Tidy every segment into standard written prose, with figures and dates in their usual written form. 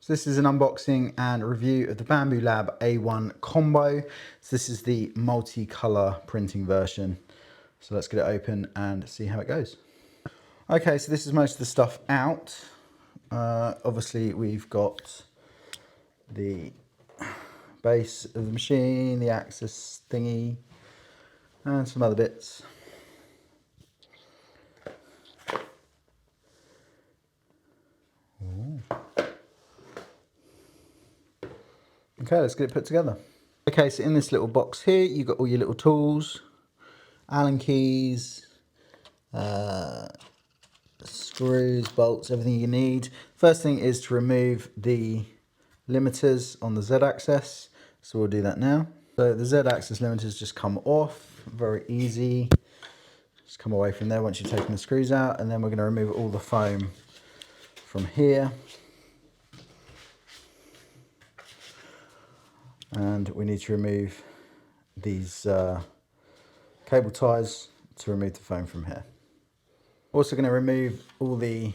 So this is an unboxing and review of the Bambu Lab A1 combo. So this is the multi-color printing version. So let's get it open and see how it goes. Okay, so this is most of the stuff out. Obviously we've got the base of the machine, the axis thingy, and some other bits. Ooh. Okay, let's get it put together. Okay, so in this little box here, you've got all your little tools, Allen keys, screws, bolts, everything you need. First thing is to remove the limiters on the Z-axis. So we'll do that now. So the Z-axis limiters just come off, very easy. Just come away from there once you've taken the screws out, and then we're going to remove all the foam from here. And we need to remove these cable ties to remove the foam from here. Also going to remove all the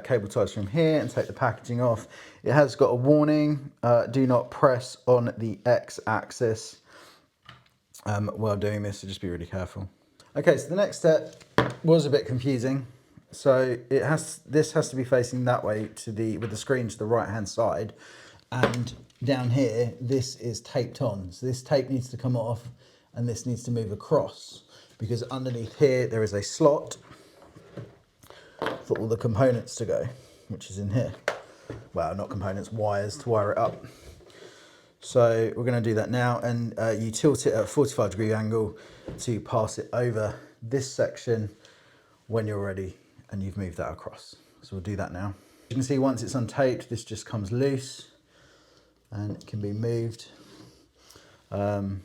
cable ties from here and take the packaging off. It has got a warning, do not press on the X axis while doing this, so just be really careful. Okay, so the next step was a bit confusing. So this has to be facing that way with the screen to the right hand side, and down here this is taped on. So this tape needs to come off and this needs to move across, because underneath here there is a slot for all the components to go, which is in here. Well, not components, wires to wire it up. So we're going to do that now, and you tilt it at a 45-degree angle to pass it over this section when you're ready and you've moved that across. So we'll do that now. You can see once it's untaped, this just comes loose and it can be moved. So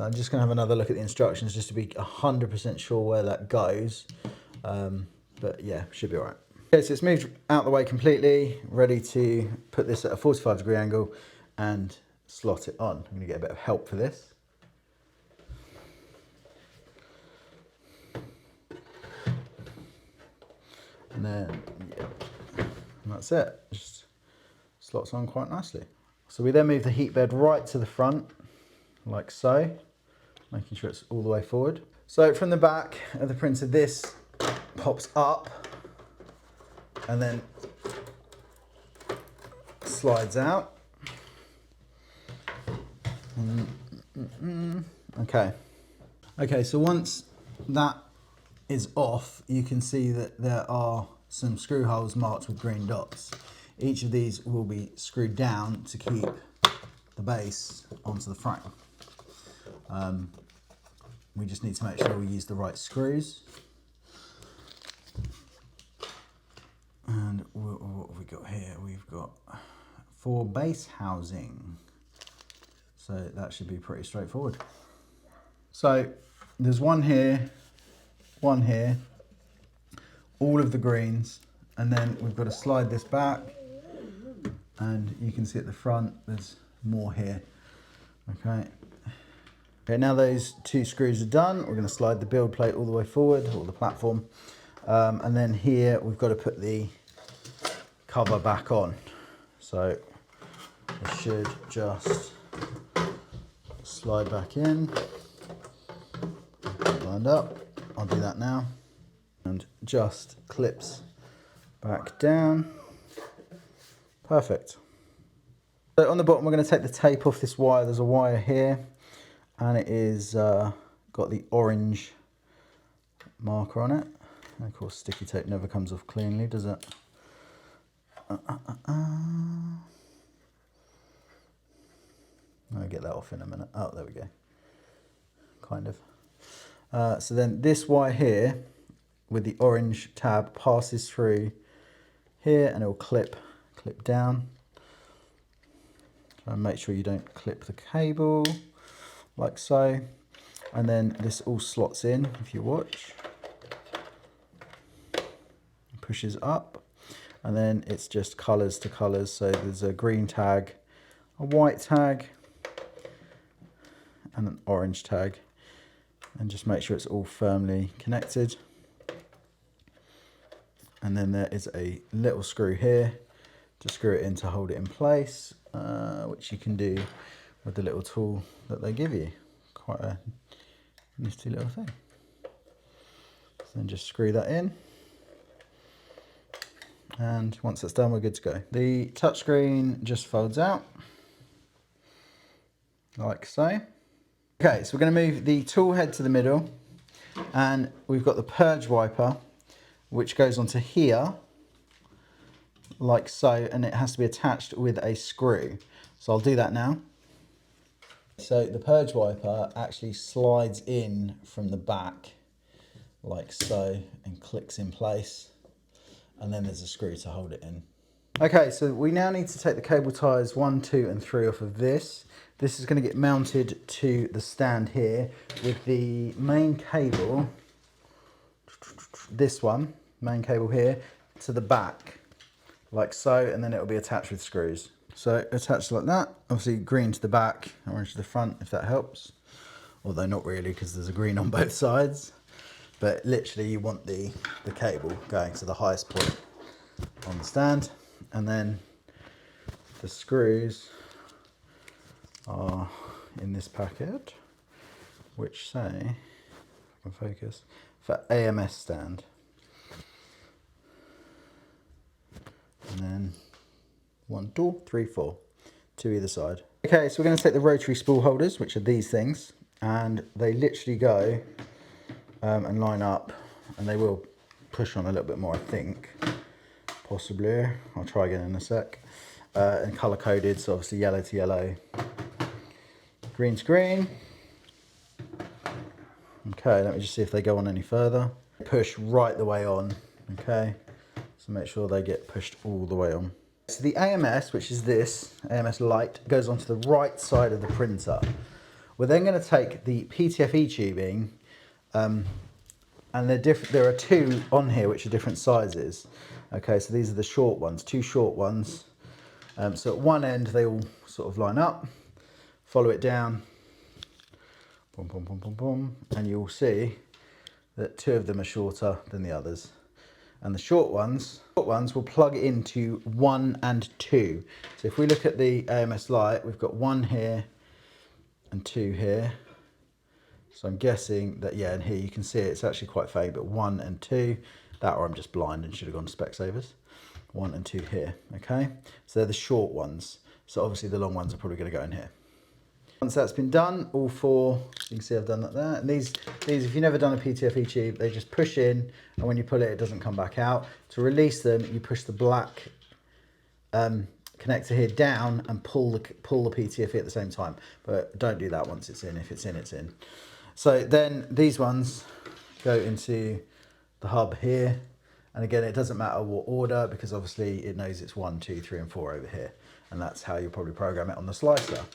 I'm just going to have another look at the instructions just to be 100% sure where that goes. But yeah, should be all right. Okay, so it's moved out the way completely, ready to put this at a 45-degree angle and slot it on. I'm going to get a bit of help for this. And then, yeah, and that's it. Just slots on quite nicely. So we then move the heat bed right to the front, like so, making sure it's all the way forward. So from the back of the printer, this pops up and then slides out. Okay, so once that is off, you can see that there are some screw holes marked with green dots. Each of these will be screwed down to keep the base onto the frame. We just need to make sure we use the right screws. And what have we got here? We've got 4 base housing. So that should be pretty straightforward. So there's one here, all of the greens, and then we've got to slide this back, and you can see at the front there's more here. Okay, now those 2 screws are done. We're going to slide the build plate all the way forward, or the platform, and then here we've got to put the cover back on. So it should just slide back in, lined up. I'll do that now, and just clips back down. Perfect. So on the bottom, we're going to take the tape off this wire. There's a wire here, and it is got the orange marker on it. And of course, sticky tape never comes off cleanly, does it? I'll get that off in a minute. Oh, there we go. Kind of. So then this wire here with the orange tab passes through here, and it will clip down. Try and make sure you don't clip the cable, like so. And then this all slots in, if you watch. Pushes up, and then it's just colours to colours. So there's a green tag, a white tag, and an orange tag. And just make sure it's all firmly connected. And then there is a little screw here to screw it in to hold it in place, which you can do with the little tool that they give you. Quite a nifty little thing. So then just screw that in. And once that's done, we're good to go. The touchscreen just folds out, like so. Okay, so we're going to move the tool head to the middle, and we've got the purge wiper, which goes onto here, like so, and it has to be attached with a screw. So I'll do that now. So the purge wiper actually slides in from the back, like so, and clicks in place. And then there's a screw to hold it in. Okay, so we now need to take the cable ties 1, 2, and 3 off of this. This is going to get mounted to the stand here with the main cable, this one, main cable here, to the back, like so, and then it'll be attached with screws. So attached like that, obviously green to the back, orange to the front, if that helps. Although not really, because there's a green on both sides. But literally you want the cable going to the highest point on the stand, and then the screws are in this packet, which say, if I can focus, for AMS stand. And then 1, 2, 3, 4, to either side. Okay, so we're going to take the rotary spool holders, which are these things, and they literally go and line up, and they will push on a little bit more, I think, possibly. I'll try again in a sec. And color coded, so obviously yellow to yellow, green to green. Okay, let me just see if they go on any further. Push right the way on, okay? So make sure they get pushed all the way on. So the AMS, which is this, AMS light, goes onto the right side of the printer. We're then going to take the PTFE tubing, and there are 2 on here which are different sizes. Okay, so these are the short ones, 2 short ones. So at one end they all sort of line up, follow it down, boom, boom, boom, boom, boom, and you'll see that 2 of them are shorter than the others. And the short ones will plug into 1 and 2. So if we look at the AMS light, we've got 1 here and 2 here. So I'm guessing that, yeah, and here you can see it's actually quite faint, but 1 and 2, that, or I'm just blind and should have gone to Specsavers. 1 and 2 here, okay? So they're the short ones. So obviously the long ones are probably going to go in here. Once that's been done, all 4, you can see I've done that there. And these, if you've never done a PTFE tube, they just push in, and when you pull it, it doesn't come back out. To release them, you push the black connector here down and pull the PTFE at the same time. But don't do that once it's in. If it's in, it's in. So then these ones go into the hub here. And again, it doesn't matter what order, because obviously it knows it's 1, 2, 3, and 4 over here. And that's how you'll probably program it on the slicer.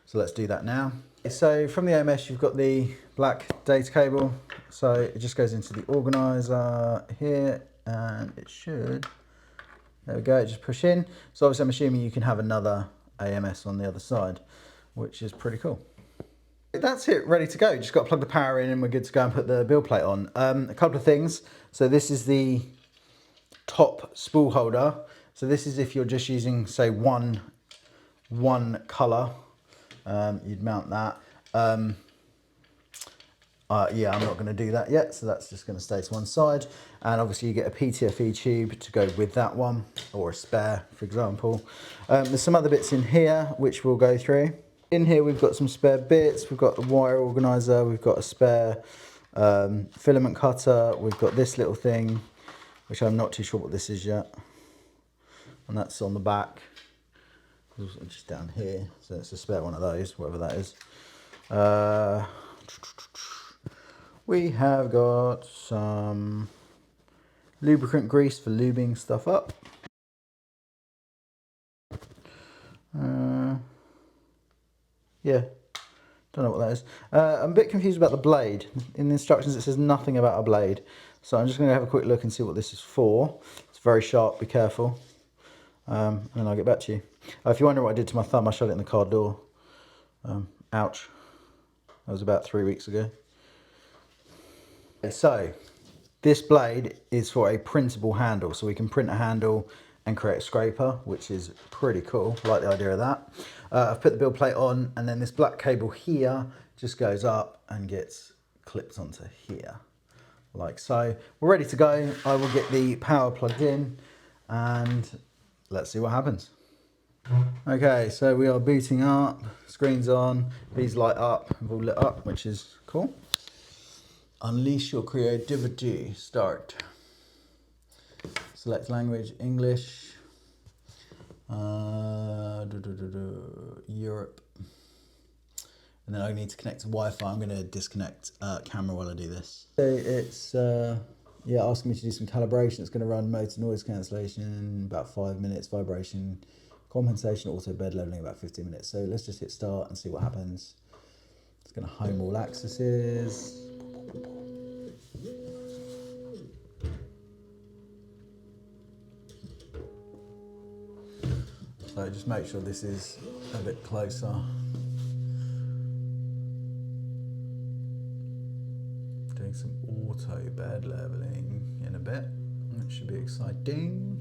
So let's do that now. So from the AMS, you've got the black data cable. So it just goes into the organizer here, and it should, there we go, it just push in. So obviously I'm assuming you can have another AMS on the other side, which is pretty cool. That's it, ready to go. Just got to plug the power in and we're good to go and put the build plate on. A couple of things. So this is the top spool holder. So this is if you're just using, say, one color, you'd mount that. Yeah, I'm not going to do that yet, so that's just going to stay to one side. And obviously you get a PTFE tube to go with that one, or a spare, for example. There's some other bits in here which we'll go through. In here we've got some spare bits, we've got the wire organizer, we've got a spare filament cutter, we've got this little thing, which I'm not too sure what this is yet. And that's on the back, just down here, so it's a spare one of those, whatever that is. We have got some lubricant grease for lubing stuff up. Yeah, don't know what that is. I'm a bit confused about the blade. In the instructions it says nothing about a blade. So I'm just going to have a quick look and see what this is for. It's very sharp, be careful. And then I'll get back to you. If you wonder what I did to my thumb, I shut it in the car door. Ouch. That was about 3 weeks ago. So, This blade is for a printable handle, so we can print a handle and create a scraper, which is pretty cool. I like the idea of that. I've put the build plate on, and then this black cable here just goes up and gets clipped onto here, like so. We're ready to go. I will get the power plugged in, and let's see what happens. Okay, so we are booting up, screen's on, these light up, have all lit up, which is cool. Unleash your creativity, start. Select language, English, Europe. And then I need to connect to Wi-Fi. I'm going to disconnect camera while I do this. So it's asking me to do some calibration. It's going to run motor noise cancellation, about 5 minutes, vibration compensation, auto bed leveling about 15 minutes. So let's just hit start and see what happens. It's going to home all axes. So just make sure this is a bit closer. Doing some auto bed leveling in a bit. That should be exciting.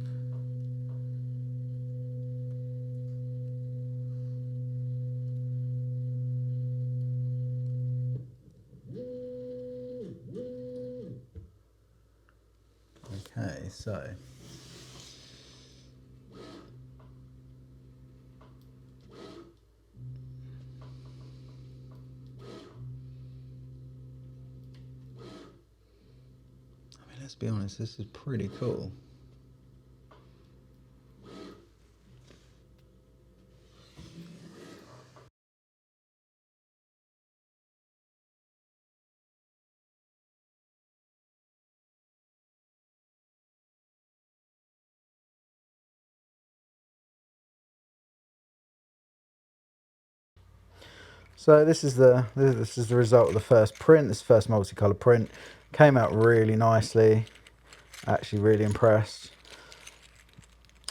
Okay, so let's be honest, this is pretty cool. So this is the result of the first print. This first multicolour print came out really nicely. Actually, really impressed.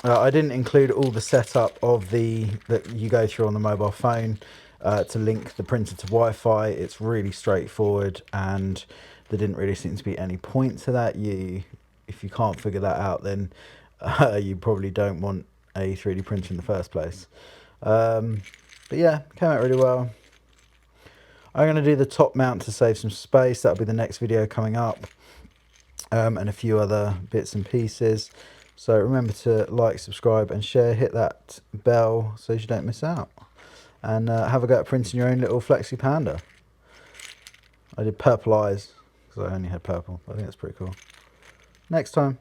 I didn't include all the setup of that you go through on the mobile phone to link the printer to Wi-Fi. It's really straightforward, and there didn't really seem to be any point to that. If you can't figure that out, then you probably don't want a 3D printer in the first place. But yeah, came out really well. I'm going to do the top mount to save some space. That'll be the next video coming up, and a few other bits and pieces. So remember to like, subscribe and share. Hit that bell so you don't miss out. And have a go at printing your own little Flexi Panda. I did purple eyes because I only had purple. I think that's pretty cool. Next time.